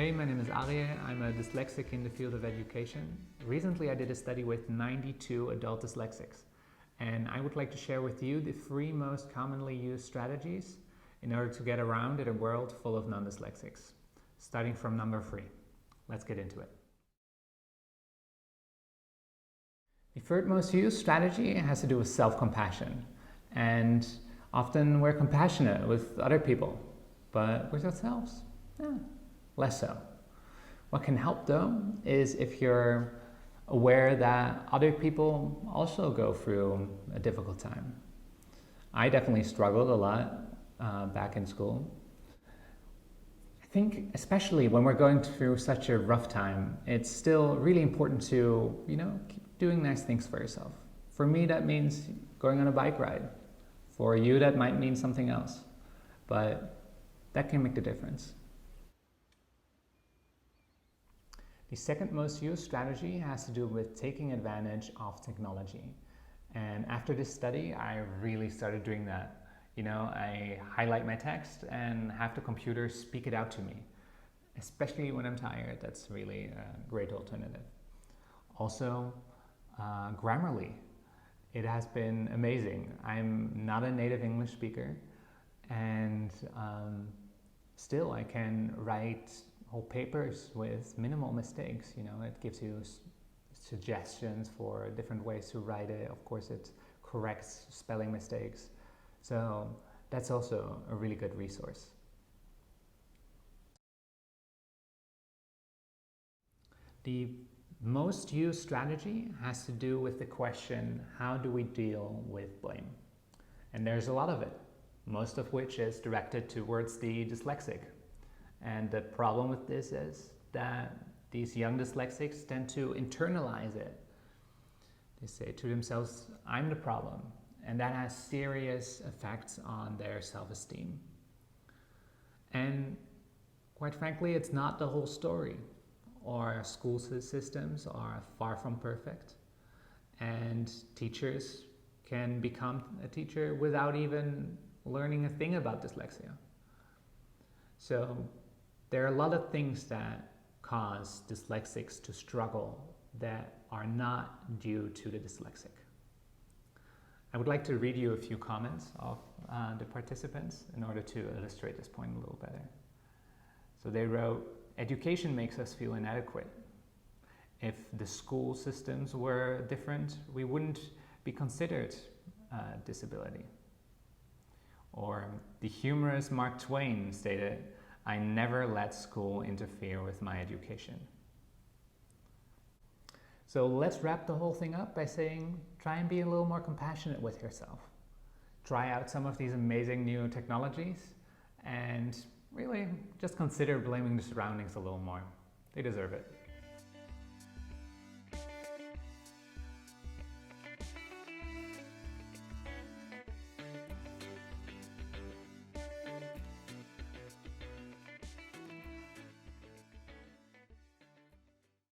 Hey, my name is Arije. I'm a dyslexic in the field of education. Recently, I did a study with 92 adult dyslexics, and I would like to share with you the 3 most commonly used strategies in order to get around in a world full of non-dyslexics. Starting from number 3. Let's get into it. The third most used strategy has to do with self-compassion, and often we're compassionate with other people, but with ourselves, less so. What can help though is if you're aware that other people also go through a difficult time. I definitely struggled a lot back in school. I think especially when we're going through such a rough time, it's still really important to, keep doing nice things for yourself. For me, that means going on a bike ride. For you, that might mean something else, but that can make the difference. The second most used strategy has to do with taking advantage of technology. And after this study, I really started doing that. I highlight my text and have the computer speak it out to me. Especially when I'm tired, that's really a great alternative. Also, Grammarly. It has been amazing. I'm not a native English speaker, and still I can write whole papers with minimal mistakes. It gives you suggestions for different ways to write it. Of course, it corrects spelling mistakes. So that's also a really good resource. The most used strategy has to do with the question, how do we deal with blame? And there's a lot of it, most of which is directed towards the dyslexic. And the problem with this is that these young dyslexics tend to internalize it. They say to themselves, I'm the problem. And that has serious effects on their self-esteem. And quite frankly, it's not the whole story. Our school systems are far from perfect. And teachers can become a teacher without even learning a thing about dyslexia. So there are a lot of things that cause dyslexics to struggle that are not due to the dyslexic. I would like to read you a few comments of the participants in order to illustrate this point a little better. So they wrote, education makes us feel inadequate. If the school systems were different, we wouldn't be considered disability. Or the humorous Mark Twain stated, I never let school interfere with my education. So let's wrap the whole thing up by saying, try and be a little more compassionate with yourself. Try out some of these amazing new technologies and really just consider blaming the surroundings a little more. They deserve it.